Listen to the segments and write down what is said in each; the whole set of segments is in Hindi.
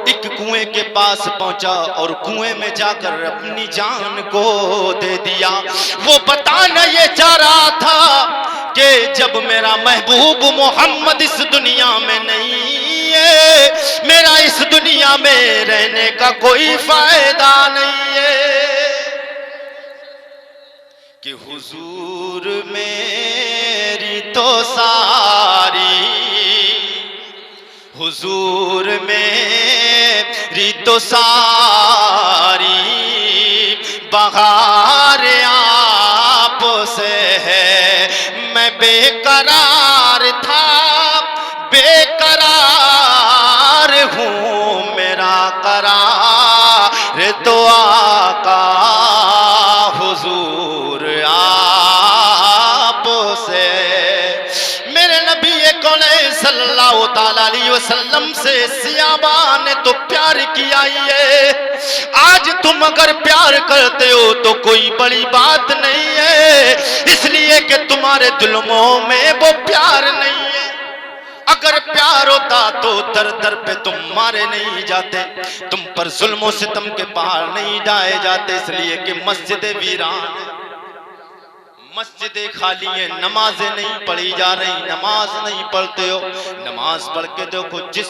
एक कुएं के पास पहुंचा और कुएं में जाकर अपनी जान को दे दिया। वो बताना ये चाह रहा था कि जब मेरा महबूब मोहम्मद इस दुनिया में नहीं है, मेरा इस दुनिया में रहने का कोई फायदा नहीं है। कि हुजूर मेरी तो सारी, हुजूर मेरी तो सारी बहार आप से है। मैं बेकरार था, बेकरार हूँ, मेरा करार तो आका हुजूर आप से। मेरे नबी कौन सल्लल्लाहु ताला अलैहि वसल्लम से सियाबा ने तो प्यार किया ही है। आज तुम अगर प्यार करते हो तो कोई बड़ी बात नहीं है, इसलिए कि तुम्हारे जुल्मों में वो प्यार नहीं है। अगर प्यार होता तो दर दर पे तुम मारे नहीं जाते, तुम पर जुल्मों सितम के पहाड़ नहीं ढाए जाते। इसलिए कि मस्जिद वीरान, मस्जिदें खाली है, नमाजें नहीं पढ़ी जा रही, नमाज नहीं पढ़ते हो। नमाज पढ़ के देखो, जिस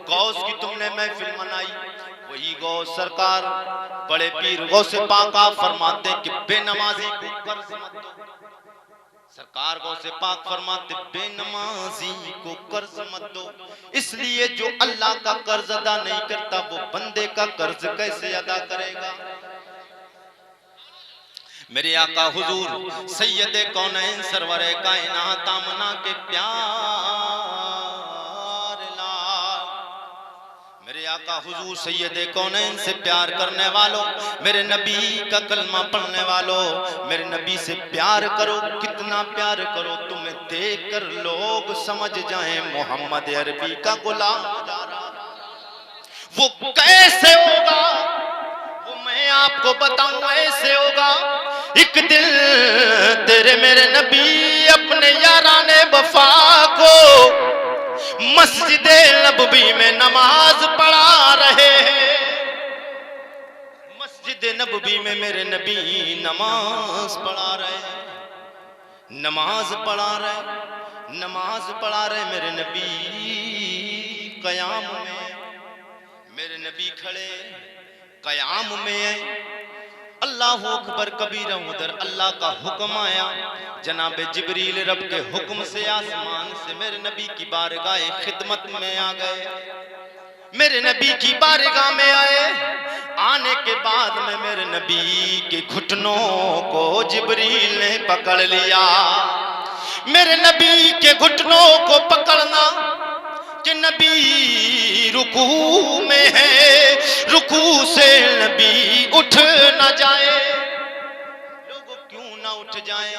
गौस की तुमने महफिल मनाई वही गौस सरकार बड़े पीर गौसे पाक आप फरमाते कि बेनमाजी को कर्ज मत दो। सरकार गौसे पाक फरमाते बेनमाजी को कर्ज मत दो। इसलिए जो अल्लाह का कर्ज अदा नहीं करता वो बंदे का कर्ज कैसे अदा करेगा। मेरे आका हुजूर सैयदे कौनैन सरवरे कायनात आमना के प्यार लाल, मेरे आका हुजूर सैयदे कौनैन से प्यार करने वालों, मेरे नबी का कलमा पढ़ने वालों, मेरे नबी से प्यार करो। कितना प्यार करो, तुम्हें देखकर लोग समझ जाएं मोहम्मद अरबी का गुलाम। वो कैसे होगा वो मैं आपको बताऊं, ऐसे होगा। एक दिन तेरे मेरे नबी अपने याराने वफा को मस्जिदे नबवी में नमाज पढ़ा रहे हैं। मस्जिदे नबवी में मेरे नबी नमाज पढ़ा रहे हैं, नमाज पढ़ा रहे, नमाज पढ़ा रहे। मेरे नबी कयाम में, मेरे नबी खड़े कयाम में। अल्लाह अकबर कबीरा, उधर अल्लाह का हुक्म आया। जनाबे जिब्रील रब के हुक्म से आसमान से मेरे नबी की बारगाह खिदमत में आ गए। मेरे नबी की बारगाह में आए। आने के बाद में मेरे नबी के घुटनों को जिब्रील ने पकड़ लिया। मेरे नबी के घुटनों को पकड़ना कि नबी रुकू में है, रुकू से नबी उठ न जाए। लोग क्यों ना उठ जाए,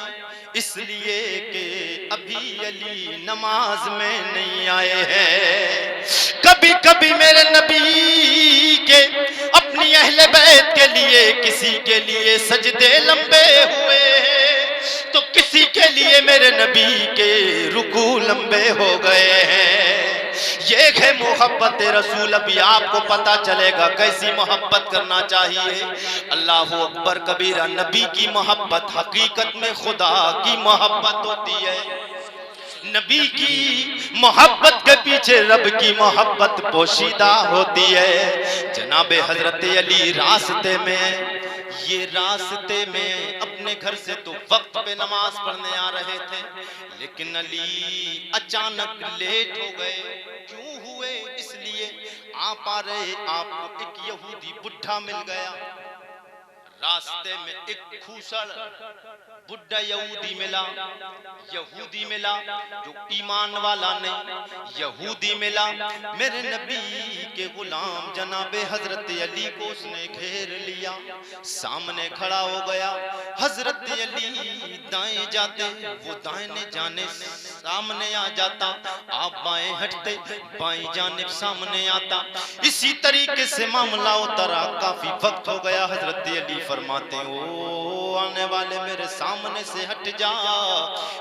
इसलिए कि अभी अली नमाज में नहीं आए हैं। कभी कभी मेरे नबी के अपनी अहले बैत के लिए, किसी के लिए सजदे लंबे हुए हैं तो किसी के लिए मेरे नबी के रुकू लंबे हो गए हैं। ये है मोहब्बत रसूल। अभी आपको पता चलेगा कैसी मोहब्बत करना चाहिए। अल्लाह अकबर कबीरा। नबी की मोहब्बत हकीकत में खुदा की मोहब्बत होती है। नबी की मोहब्बत के पीछे रब की मोहब्बत पोशीदा होती है। जनाबे हजरत अली रास्ते में, ये रास्ते में अपने घर से तो वक्त पे नमाज पढ़ने आ रहे थे, लेकिन अली अचानक लेट हो गए। क्यों हुए? इसलिए आप आ रहे, आपको एक यहूदी बुढ़ा मिल गया। रास्ते में एक खूसड़ बुढ़ा यहूदी मिला, यहूदी मिला जो ईमान वाला नहीं, यहूदी मिला। मेरे नबी के गुलाम जनाबे हजरत अली को उसने घेर लिया, सामने खड़ा हो गया। हजरत अली दाएं जाते, वो दाहिने जाने सामने आ जाता, आप बाएं हटते, बाएं जाने सामने आता। इसी तरीके से मामला उतरा। काफी वक्त हो गया। हजरत अली फरमाते ओ आने वाले मेरे सामने से हट जा,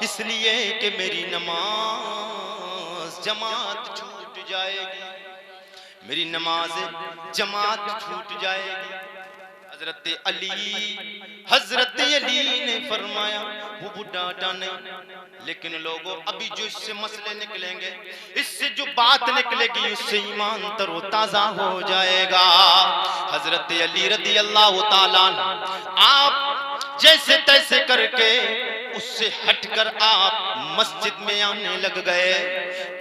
इसलिए कि मेरी नमाज जमात छूट जाएगी। मेरी नमाज जमात छूट जाएगी। हजरत अली ने फरमाया वो बुढ़ा हटा नहीं, लेकिन लोगों अभी जो इससे मसले निकलेंगे, इससे जो बात निकलेगी उससे ईमान तरोताजा हो जाएगा। हजरत अली रदी अल्लाह ताला आप जैसे तैसे करके उससे हटकर आप मस्जिद में आने लग गए।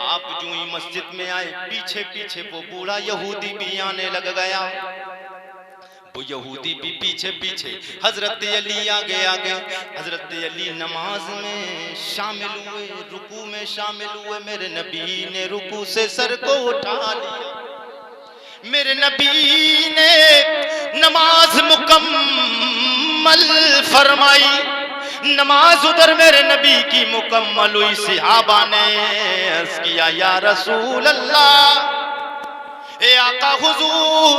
आप जो ही मस्जिद में आए, पीछे पीछे वो बूढ़ा यहूदी भी आने लग गया। वो यहूदी भी पीछे पीछे, हजरत अली आगे आगे। हजरत अली नमाज में शामिल हुए, रुकू में शामिल हुए। मेरे नबी ने रुकू से सर को उठा लिया। मेरे नबी ने नमाज मुकम्मल फरमाई। नमाज उधर मेरे नबी की मुकम्मल हुई। सहाबा ने अर्ज़ किया या रसूल अल्लाह, ए आका हुजूर,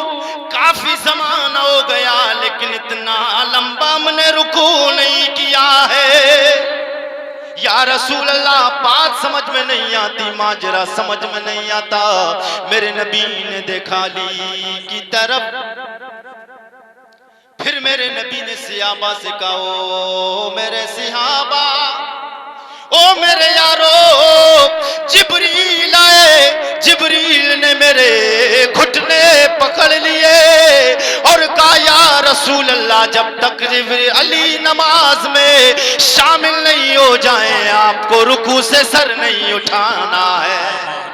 काफी ज़माना हो गया लेकिन इतना लंबा हमने रुकू नहीं किया है। या रसूल अल्लाह, बात समझ में नहीं आती, माजरा समझ में नहीं आता। मेरे नबी ने देखा अली की तरफ, फिर मेरे नबी ने सहाबा से कहा, ओ मेरे सहाबा, ओ मेरे यारो, जिब्रील आए। जिब्रील ने मेरे घुटने पकड़ लिए और कहा या रसूल अल्लाह, जब तक जिब्रील अली नमाज में शामिल नहीं हो जाए आपको रुकू से सर नहीं उठाना है।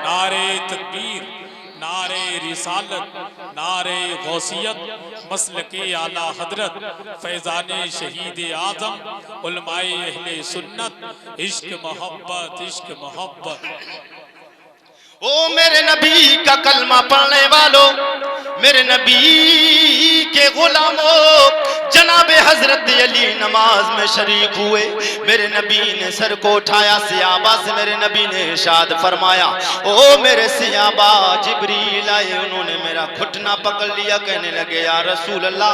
नारे तकबीर, नारे रिसालत, नारे गौसियत, मसलके आला हजरत, फैजाने शहीद आजम, उलमाए अहले सुन्नत, इश्क मोहब्बत, इश्क मोहब्बत। ओ मेरे नबी का कलमा पढ़ने वालों, मेरे नबी के गुलामों, जनाबे हजरत अली नमाज में शरीक हुए। मेरे नबी ने सर को उठाया। सहाबा से मेरे नबी ने इरशाद फरमाया, ओ मेरे सहाबा, जिब्रील आए, उन्होंने मेरा घुटना पकड़ लिया। कहने लगे या रसूल अल्लाह,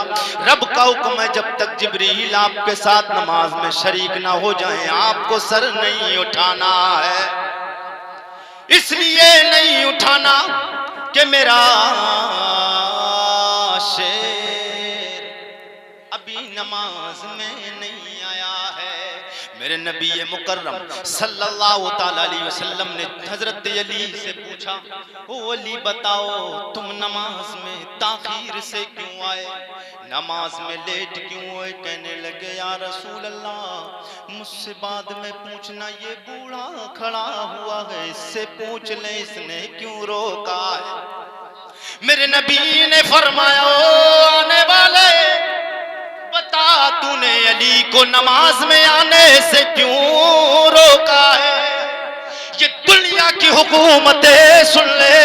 रब का हुक्म है जब तक जिब्रील आपके साथ नमाज में शरीक ना हो जाए आपको सर नहीं उठाना है। इसलिए नहीं उठाना कि मेरा शेर अभी नमाज में नहीं आया है। मेरे नबी मुकर्रम सल्लल्लाहु ताला अलैहि वसल्लम ने हजरत अली से पूछा, ओ अली बताओ तुम नमाज में ताखीर से क्यों आए, नमाज में लेट क्यों हुए? कहने लगे या रसूल अल्लाह, मुझसे बाद में पूछना, ये बूढ़ा खड़ा हुआ है, इससे पूछ ले इसने क्यों रोका है। मेरे नबी ने फरमाया, ओ आने वाले, बता तूने अली को नमाज में आने से क्यों रोका है। ये दुनिया की हुकूमतें सुन ले,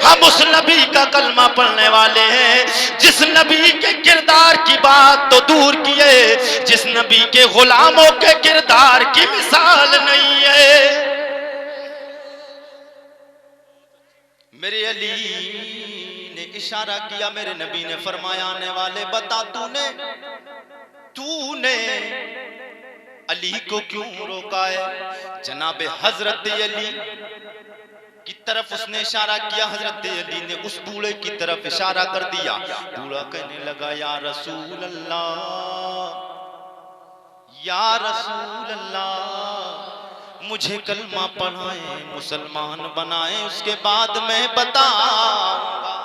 हम उस नबी का कलमा पढ़ने वाले हैं जिस नबी के किरदार की बात तो दूर किए, जिस नबी के गुलामों के किरदार की मिसाल नहीं है। मेरे अली ने इशारा किया। मेरे नबी ने फरमाया, आने वाले बता तूने अली को क्यों रोका है। जनाबे हजरत अली की तरफ उसने इशारा किया। हजरत अली ने उस बूढ़े की तरफ इशारा कर दिया। बूढ़ा कहने लगा, या रसूल अल्लाह, या रसूल अल्लाह, मुझे कलमा पढ़ाए, मुसलमान बनाए, उसके बाद मैं बताऊंगा।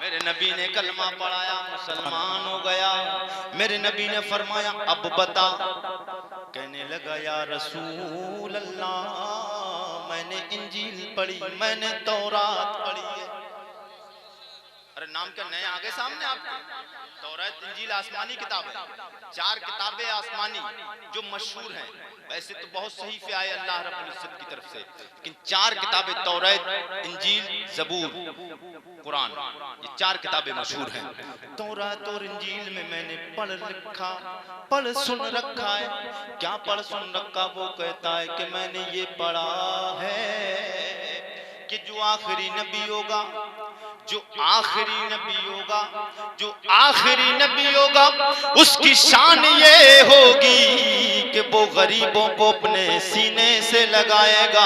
मेरे नबी ने कलमा पढ़ाया, मुसलमान हो गया। मेरे नबी ने फरमाया, अब बता। कहने लगा, या रसूल अल्लाह, मैंने इंजील पढ़ी, मैंने तौरात पढ़ी है। अरे नाम क्या नए आगे सामने आपको? तौरात इंजील आसमानी किताब है, 4 किताबें आसमानी जो मशहूर हैं। वैसे तो बहुत सही पे आए अल्लाह रब्बुल इज्जत की तरफ से, लेकिन 4 किताबें तौरात, इंजील, जबूर, कुरान, ये 4 किताबें मशहूर हैं। तौरात और इंजील में मैंने पढ़ सुन रखा है। क्या पढ़ सुन रखा? वो कहता है कि मैंने ये पढ़ा है कि जो आखिरी नबी होगा, जो आखिरी नबी होगा, जो आखिरी नबी होगा, उसकी शान ये होगी कि वो गरीबों को अपने सीने से लगाएगा।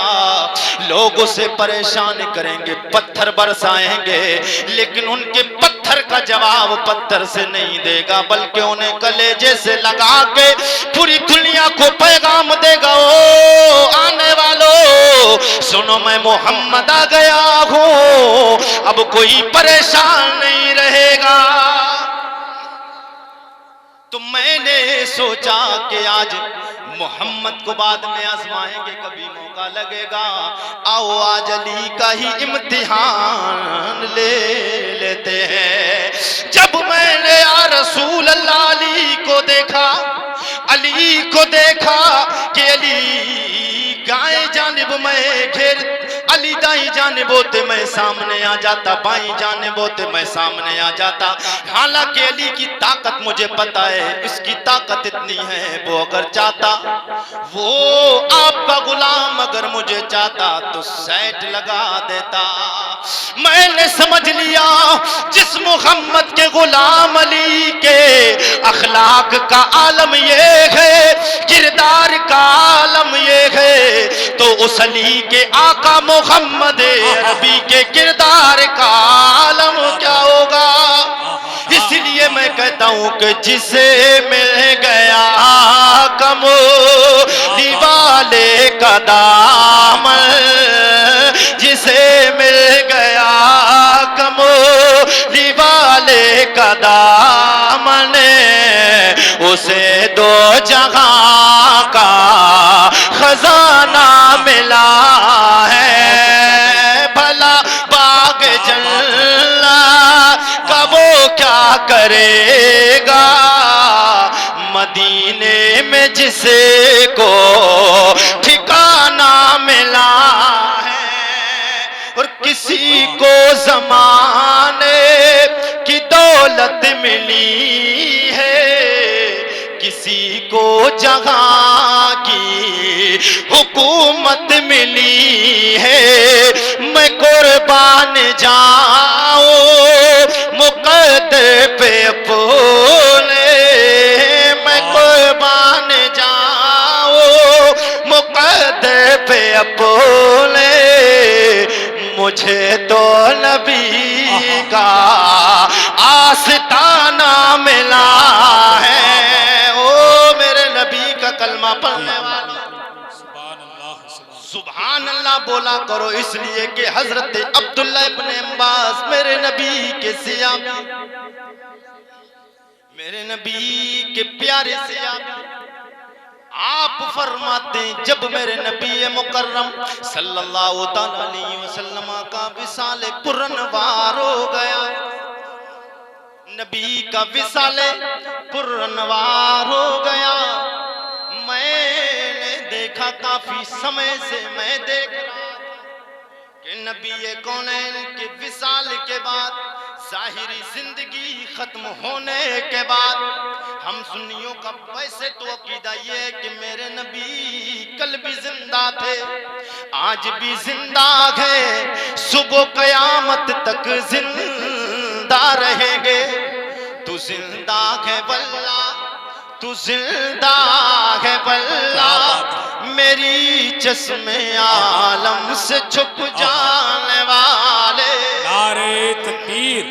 लोग उसे परेशान करेंगे, पत्थर बरसाएंगे, लेकिन उनके पत्थर का जवाब पत्थर से नहीं देगा, बल्कि उन्हें कलेजे से लगा के पूरी दुनिया को पैगाम देगा। ओ आने वालों सुनो, मैं मोहम्मद आ गया हूं, अब कोई परेशान नहीं रहेगा। तो मैंने सोचा कि आज मोहम्मद को बाद में आजमाएंगे, कभी मौका लगेगा, आओ आज अली का ही इम्तिहान ले लेते हैं। जब मैंने या रसूल अल्लाह अली को देखा, अली को देखा कि अली गाय जानिब मैं घेर, अली दाई जानिब होते मैं सामने आ जाता, बाई जानिब होते मैं सामने आ जाता। हालांकि अली की ताकत मुझे पता है, इसकी ताकत इतनी है, वो अगर चाहता, वो आपका गुलाम अगर मुझे चाहता तो सेट लगा देता। मैंने समझ लिया जिस मोहम्मद के गुलाम अली के अखलाक का आलम ये है, किरदार का आलम ये है, तो उस अली के आका मोहम्मद अरबी के किरदार का आलम क्या होगा। इसलिए मैं कहता हूं कि जिसे मिल गया कमली वाले का दामन, जिसे मिल गया कमली वाले का दामन, उसे दो जहां का खजाना मिला है। भला बाग जन्नत का वो क्या करेगा, मदीने में जिसे को ठिकाना मिला है। और किसी को ज़माने की दौलत मिली है, किसी को जहां की हुकूमत मिली है। मैं कुर्बान जाऊं मुकद्दर पे अपने, मैं कुर्बान जाऊं मुकद्दर पे अपने, मुझे तो नबी का आस्ताना मिला है। कलमा पढ़ने वालों सुभान अल्लाह बोला करो, इसलिए कि हजरत अब्दुल्ला इब्न अब्बास मेरे नबी के सियाबी, मेरे नबी के प्यारे सियाबी, आप फरमाते जब मेरे नबी मुकर्रम सल्लल्लाहु अलैहि वसल्लम का विसाल पुरनवार हो गया, नबी का विसाल पुरनवार हो गया, मैंने देखा काफी समय से मैं देख रहा कि नबी कौनैन के विसाल के बाद, जाहिरी जिंदगी खत्म होने के बाद, हम सुन्नियों का वैसे तो अकीदा ये है कि मेरे नबी कल भी जिंदा थे, आज भी जिंदा है, सुबह कयामत तक जिंदा रहेंगे। तू जिंदा है वल्ला, तू जिंदा है वल्ला, मेरी चश्मे आलम से छुप जाने वाले। नारे तकबीर,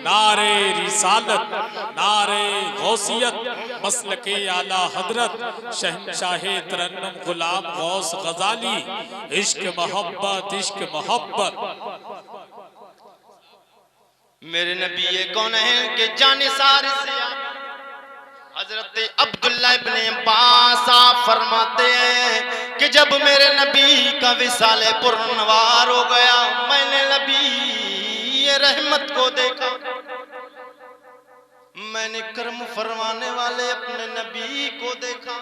नारे रिसालत, नारे गौसियत, मसलके आला हजरत शहंशाह तरन्नुम गुलाम गौस गजाली, इश्क मोहब्बत, इश्क मोहब्बत। मेरे नबी ये कौन है कि जानिसार से हजरत अब्दुल्ला इब्न अब्बास फरमाते हैं कि जब मेरे नबी का विसाल पुरनवार हो गया, मैंने नबी ये रहमत को देखा, मैंने कर्म फरमाने वाले अपने नबी को देखा।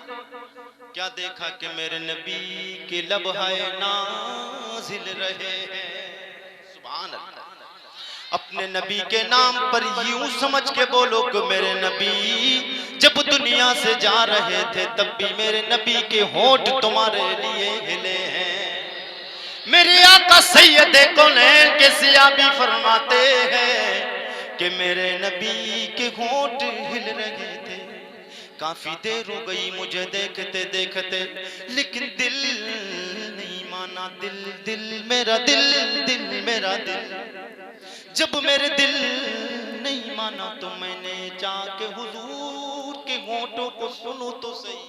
क्या देखा कि मेरे नबी के लबहाए नाजिल रहे हैं। सुभान अल्लाह। अपने नबी के नाम पर यूं समझ के बोलो कि मेरे नबी जब दुनिया से जा रहे थे तब भी मेरे नबी के होंठ तुम्हारे लिए हिले हैं। मेरे आका हजरत सैयद कौनैन के सियाबी फरमाते हैं कि मेरे नबी के होंठ हिल रहे थे। काफी देर हो गई मुझे देखते देखते, लेकिन दिल नहीं माना। दिल दिल मेरा दिल, दिल मेरा दिल। जब मेरे दिल नहीं माना तो मैंने जाके हुजूर के होंठों को सुनो तो सही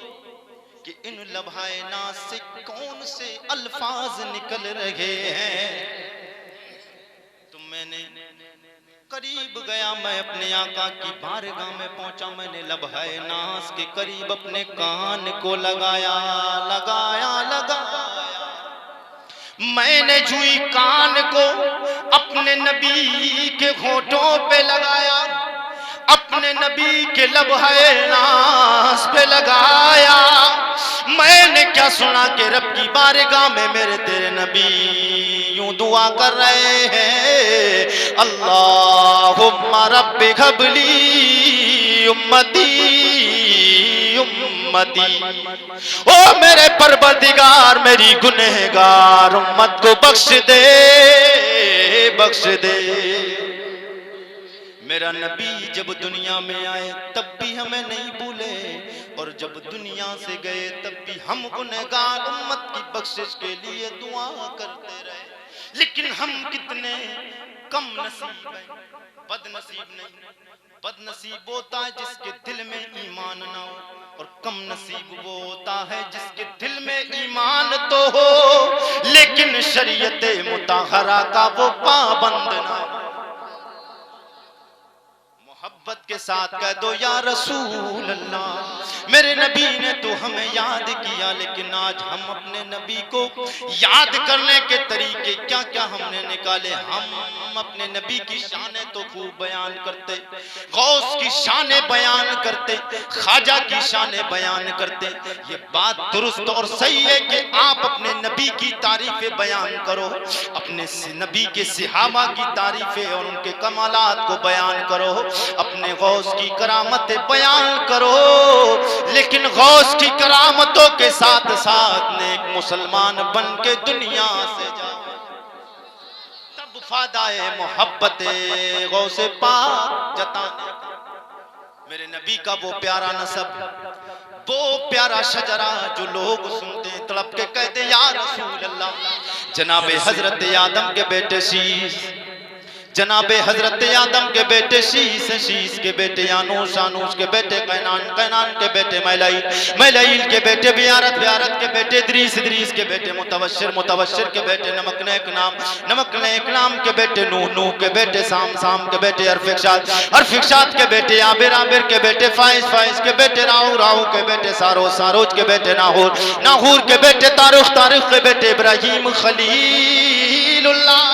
कि इन लम्हाए नाज़ से कौन से अल्फाज निकल रहे हैं। तो मैंने करीब गया, मैं अपने आका की बारगाह में पहुंचा। मैंने लम्हाए नाज़ के करीब अपने कान को लगाया लगाया लगाया। मैंने जुई कान को अपने नबी के होठों पे लगाया, अपने नबी के लम्हाए नाज़ पे लगाया। मैंने क्या सुना कि रब की बारगाह में मेरे तेरे नबी यूं दुआ कर रहे हैं, अल्लाहुम्मा रब्बि हबली उम्मती उम्मती। ओ मेरे परवरदिगार मेरी गुनहगार उम्मत को बख्श दे बख्श दे। मेरा नबी जब दुनिया में आए तब भी हमें नहीं भूले, और जब दुनिया से गए तब भी हम गुनहगार उम्मत की बख्शिश के लिए दुआ करते रहे। लेकिन हम कितने कम नसीब हैं, बदनसीब नहीं। बदनसीब होता है जिसके दिल में ईमान ना हो, और कम नसीब वो होता है जिसके दिल में ईमान तो हो लेकिन शरीयत मुताहरा का वो पाबंद ना हो। मोहब्बत के साथ कह दो या रसूल अल्लाह। मेरे नबी ने तो हमें याद किया, लेकिन आज हम अपने नबी को याद करने के तरीके क्या क्या हमने निकाले। हम अपने नबी की शाने तो खूब बयान करते, गौस की शाने बयान करते, ख्वाजा की शाने बयान करते। ये बात दुरुस्त और सही है कि आप अपने नबी की तारीफें बयान करो, अपने नबी के सहाबा की तारीफें और उनके कमालात को बयान करो, अपने गौस की करामतें बयान करो। लेकिन गौस की करामतों के साथ साथ नेक मुसलमान बन के दुनिया से जाओ, तब फायदा मोहब्बत गौस पाक जताने। मेरे नबी का वो प्यारा नसब, वो प्यारा शजरा जो लोग सुनते हैं तड़प के कहते या रसूल अल्लाह। जनाबे हजरत आदम के बेटे शीश, जनाबे हजरत आदम के बेटे शीश, शीश के बेटे यानूस, यानूस के बेटे कैनान, कैनान के बेटे मैलाइल, मैलाइल के बेटे बियारत, बियारत के बेटे इदरीस, इदरीस के बेटे मुतवश्शिर, मुतवश्शिर के बेटे नमकनेक नाम, नमकनेक नाम के बेटे नूह, नूह के बेटे साम, साम के बेटे अरफिकशाद, अरफिकशाद के बेटे आबिर, आबिर के बेटे फाइज, फाइज के बेटे राहू, राहू के बेटे सारोज, सारोज के बेटे नाहूर, नाहूर के बेटे तारुख, तारुख के बेटे इब्राहिम खलीलुल्लाह,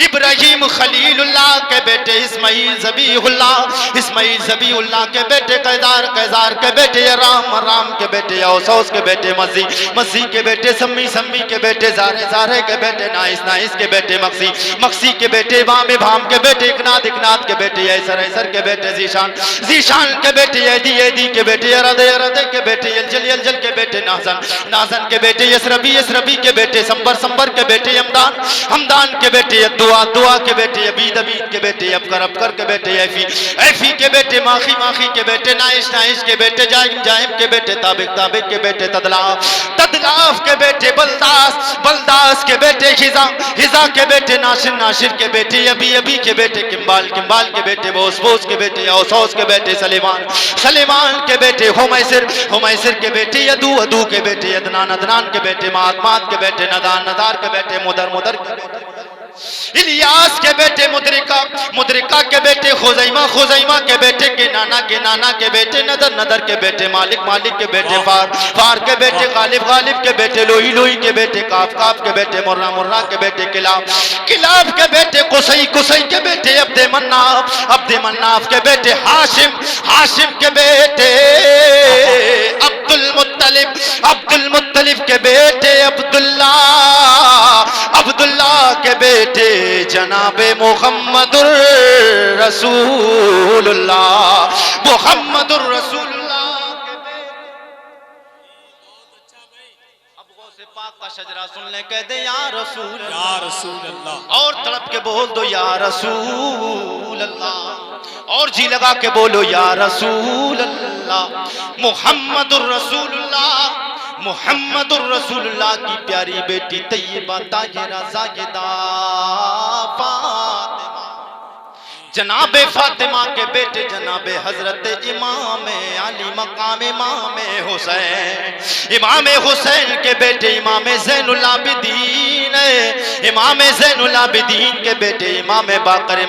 इब्राहिम खलीलुल्लाह के बेटे इस्माइल ज़बीहुल्लाह, इस्माइल ज़बीहुल्लाह के बेटे कैदार, कैदार के बेटे राम, राम के बेटे औसौस के बेटे मसी, मसी के बेटे सम्मी, सम्मी के बेटे जारे, जारे के बेटे नाइस, नाइस के बेटे मक्सी, मक्सी के बेटे भाम, भाम के बेटे इकनाद, इकनाद के बेटे ऐसर, ऐसर के बेटे जीशान, जीशान के बेटे यदी, यदी के बेटे अरद, अरद के बेटे यलजल, यलजल के बेटे नाज़न, नाज़न के बेटे यसरबी, यसरबी के बेटे संबर, संबर के बेटे हमदान, हमदान के बेटे दुआ, दुआ के बेटे अबीद, अबीद के बेटे अबकर, अबकर के बेटे ऐफी, ऐफी के बेटे माखी, माखी के बेटे नाइश, नाइश के बेटे जाइम, जाइम के बेटे ताबिक, ताबिक के बेटे तदलाफ, तदलाफ के बेटे बलदास, बलदास के बेटे हिजा, हिजा के बेटे नाशिर, नाशिर के बेटे अबी, अबी के बेटे किम्बाल, किम्बाल के बेटे बोस, बोस के बेटे औसौस के बेटे सलेमान, सलेमान के बेटे हुमैसिर, हुमैसिर के बेटे यदू, अदू के बेटे अदनान, अदनान के बेटे मात, मात के बेटे नदान, नदार के बेटे मुदर, मुदर के बेटे इलियास के बेटे मुद्रिका, मुद्रिका के बेटे खुजैमा, खुजैमा के बेटे के नाना के बेटे नदर, नदर के बेटे मालिक, मालिक के बेटे फार, फार के बेटे गालिब, गालिब के बेटे लोही, लोही के बेटे काफ, काफ के बेटे मुर्रा, मुर्रा के बेटे किलाब, किलाब के बेटे कुसई, कुसई के बेटे अब्दे मन्नाफ, अब्दे मन्नाफ के बेटे हाशिम, हाशिम के बेटे अब्दुल मुत्तलिब, अब्दुल मुत्तलिब के बेटे अब्दुल्ला, अब्दुल्ला के बेटे जनाबे मुहम्मदुर रसूलुल्लाह, मुहम्मदुर रसूलुल्लाह के बेटे। अब गौसे पाक पाक का शजरा सुन ले, कह दे या रसूल या रसूल अल्लाह, और तड़प के बोल दो या रसूल अल्लाह, और जी लगा के बोलो या रसूल अल्लाह। मुहम्मदुर रसूलुल्लाह, मुहम्मदुर रसूलुल्लाह की प्यारी बेटी तैयबा ताहिरा ज़ाहिदा फातिमा, जनाबे फातिमा के बेटे जनाबे हजरत इमाम अली मकाम इमाम हुसैन, इमाम हुसैन के बेटे इमाम ज़ैनुल आबिदीन, इमाम ज़ैनुल आबिदीन के बेटे इमाम बाकर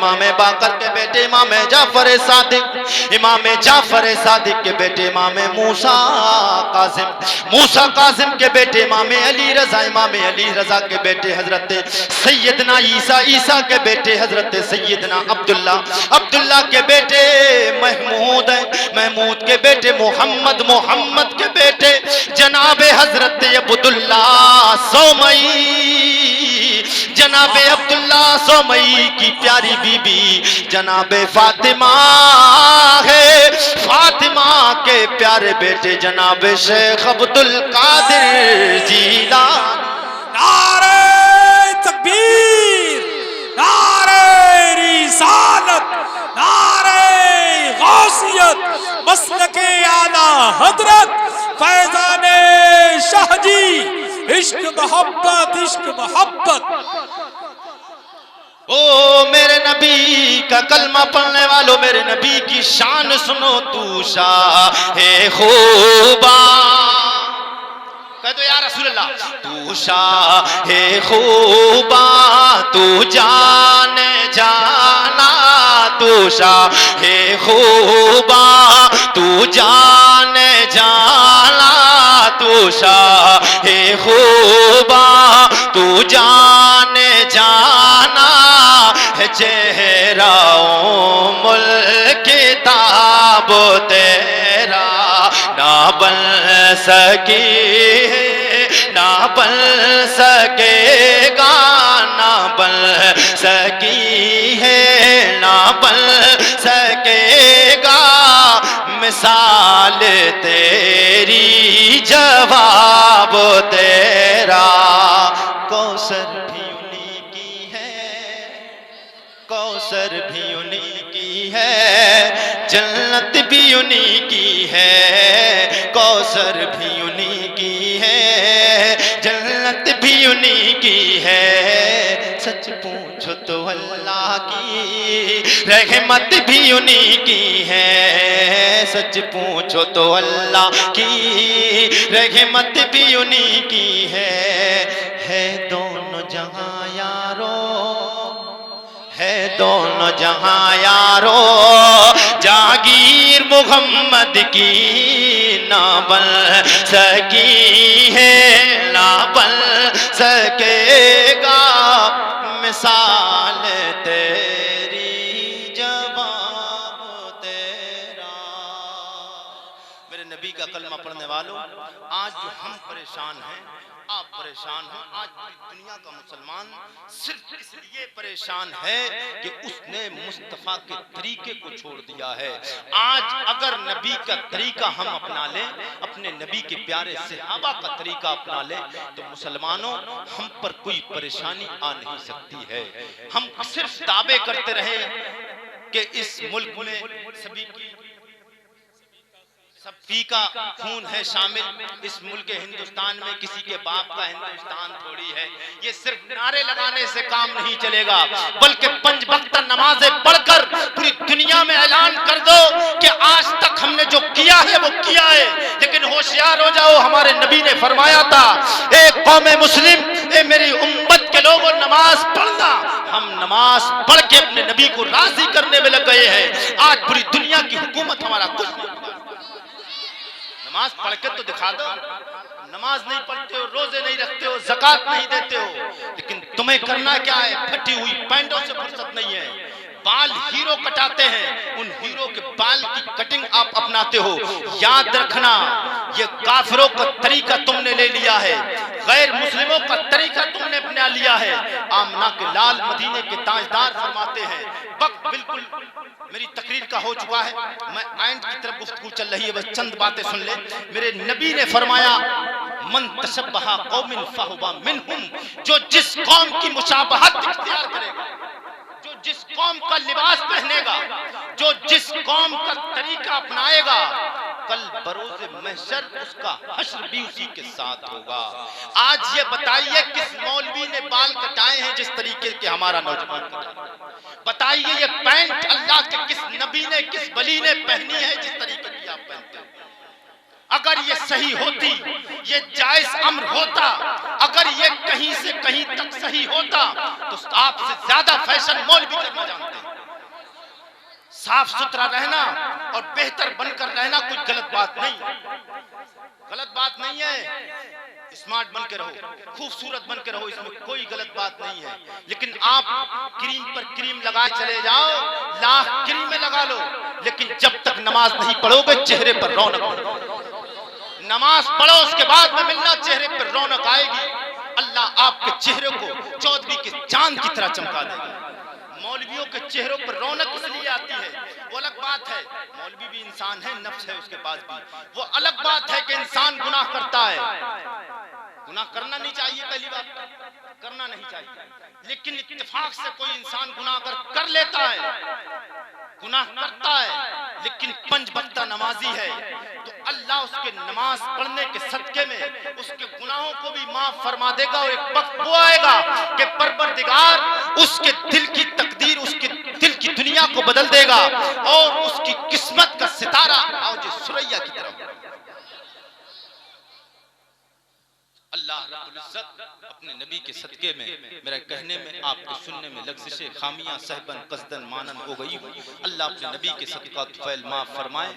के बेटे इमाम जाफर सादिक, इमाम जाफर सादिक के बेटे इमाम मूसा कासिम के बेटे इमाम अली रजा के बेटे हजरत सैयदना ईसा के बेटे हजरत सैयदना अब्दुल्ला के बेटे महमूद के बेटे मोहम्मद के बेटे जनाबे हजरत अब्दुल्ला सोमई, जनाबे अब्दुल्ला सोमई की प्यारी बीबी जनाबे फातिमा है, फातिमा के प्यारे बेटे जनाबे शेख अब्दुल कादिर जीलानी। नारे तकबीर, नारे रिसालत, नारे गौसियत, मसलके आला हजरत फैजाने शाहजी, इश्क मोहब्बत, इश्क मोहब्बत। ओ मेरे नबी का कलमा पढ़ने वालों, मेरे नबी की शान सुनो, तू शाहे खूबा, कह दो या रसूल अल्लाह, तू शाहे खूबा, तू जाने जाना, तू शाहे खूबा, तू जाने जाना, तू शाहे खूबा, तू जाने जाना है, चेहरा मुल्क किताब तेरा ना बन सकी है, ना बन सकेगा, ना बन सकी है, ना बन सकेगा, मिसाल तेरी जवाब तेरा। कौसर भी उन्हीं की है, कौसर भी उन्हीं की है, जन्नत भी उन्हीं की है, कौसर भी उन्हीं की है, जन्नत भी उन्हीं की है, सच पूछो तो अल्लाह की रहमत भी उन्हीं की है, सच पूछो तो अल्लाह की रहमत भी उन्हीं की है दोनों जहां यारो, है दोनों जहां यारो, जागीर मुहम्मद की ना बन सकी है, ना बन सकेगा, मिसाल तेरी जवाब तेरा। मेरे नबी का कलमा पढ़ने वालों, आज जो हम परेशान हैं, आप परेशान हो, आज पूरी दुनिया का मुसलमान सिर्फ इसलिए परेशान है कि उसने मुस्तफा के तरीके को छोड़ दिया है। आज अगर नबी का तरीका हम अपना लें, अपने नबी के प्यारे सहाबा का तरीका अपना लें, तो मुसलमानों हम पर कोई परेशानी आ नहीं सकती है। हम सिर्फ दावे करते रहे कि इस मुल्क में सभी का खून है शामिल, इस मुल्क हिंदुस्तान में किसी के बाप का हिंदुस्तान थोड़ी है। ये सिर्फ नारे लगाने से काम नहीं चलेगा, बल्कि 5 वक्त नमाजें पढ़कर पूरी दुनिया में ऐलान कर दो कि आज तक हमने जो किया है वो किया है। लेकिन होशियार हो जाओ, हमारे नबी ने फरमाया था, एक कौम मुस्लिम, ए मेरी उम्मत के लोगों, नमाज पढ़ना। हम नमाज पढ़ के अपने नबी को राजी करने में लग गए हैं। आज पूरी दुनिया की हुकूमत हमारा कुछ नहीं। नमाज पढ़ के तो दिखा दो, नमाज नहीं पढ़ते हो, रोजे नहीं रखते हो, ज़कात नहीं देते हो, लेकिन तुम्हें करना क्या है? फटी हुई पैंटों से फुर्सत नहीं है, बाल हीरो कटाते हैं, उन हीरो के बाल की कटिंग आप अपनाते हो। याद रखना, ये काफिरों का तरीका तुमने ले लिया है, गैर मुस्लिमों का तरीका तुमने अपना लिया है। आमना के लाल मदीने के ताजदार फरमाते हैं, वक्त बिल्कुल मेरी तकरीर का हो चुका है, मैं एंड की तरफ गुफ्तगू चल रही है, बस चंद बातें सुन ले। मेरे नबी ने फरमाया मन तशब्बहा कौमिन फहुवा मिनहुम, जो जिस कौम की मुशाबहत इख्तियार करेगा, जो जिस कौम का लिबास पहनेगा, जो जिस कौम का तरीका अपनाएगा, कल बरोज़े महशर उसका हश्र भी उसी के साथ होगा। आज ये बताइए किस मौलवी ने बाल कटाए हैं जिस तरीके के हमारा नौजवान कटाता है? बताइए ये पैंट अल्लाह के किस नबी ने, किस वली ने पहनी है जिस तरीके की आप पहनते हो? अगर ये सही होती, ये जायज अम्र होता, अगर ये कहीं से कहीं तक सही होता, तो आपसे ज्यादा फैशन मौलवी करना जानते हैं। साफ सुथरा रहना और बेहतर बनकर रहना कोई गलत बात नहीं, गलत बात नहीं है। स्मार्ट बन के रहो, खूबसूरत बन के रहो, इसमें कोई गलत बात नहीं है। लेकिन आप क्रीम पर क्रीम लगाए चले जाओ, लाख क्रीमें लगा लो, लेकिन जब तक नमाज नहीं पढ़ोगे चेहरे पर रौनक नहीं। नमाज पढ़ो, उसके बाद में मिलना, चेहरे पर रौनक आएगी। अल्लाह आपके चेहरे को चौदवी के चांद की तरह चमका देगा। मौलवियों के चेहरों पर रौनक इसलिए आती है, वो अलग बात है, मौलवी भी इंसान है, नफ्स है उसके पास भी, वो अलग बात है कि इंसान गुनाह करता है। गुनाह करना नहीं चाहिए, पहली बात करना नहीं चाहिए, लेकिन इत्तेफाक से कोई इंसान गुनाह कर लेता है, गुनाह करता है, लेकिन पंज वक्ता नमाजी है, तो अल्लाह उसके नमाज पढ़ने के सदके में उसके गुनाहों को भी माफ फरमा देगा। और एक वक्त वो आएगा कि परवरदिगार उसके दिल की तकदीर, उसके दिल की दुनिया को बदल देगा और उसकी किस्मत का सितारा आज सुरैया की तरफ। अल्लाह रब्बुल इज्जत अपने नबी के सदके में, मेरे कहने में आपके सुनने में लग़्ज़िशे खामियां सहबन कसदन मानन हो गई हूँ। अल्लाह अपने नबी के सदका तुफैल माफ फरमाए।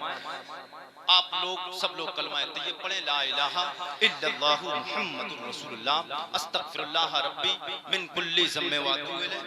आप लोग सब लोग कलमा तय्यब पढ़े, ला इलाहा इल्लल्लाहु मुहम्मदुर रसूलुल्लाह, अस्तगफिरुल्लाह रब्बी मिन कुल्ली ज़म्मे व अतूबु इलैह।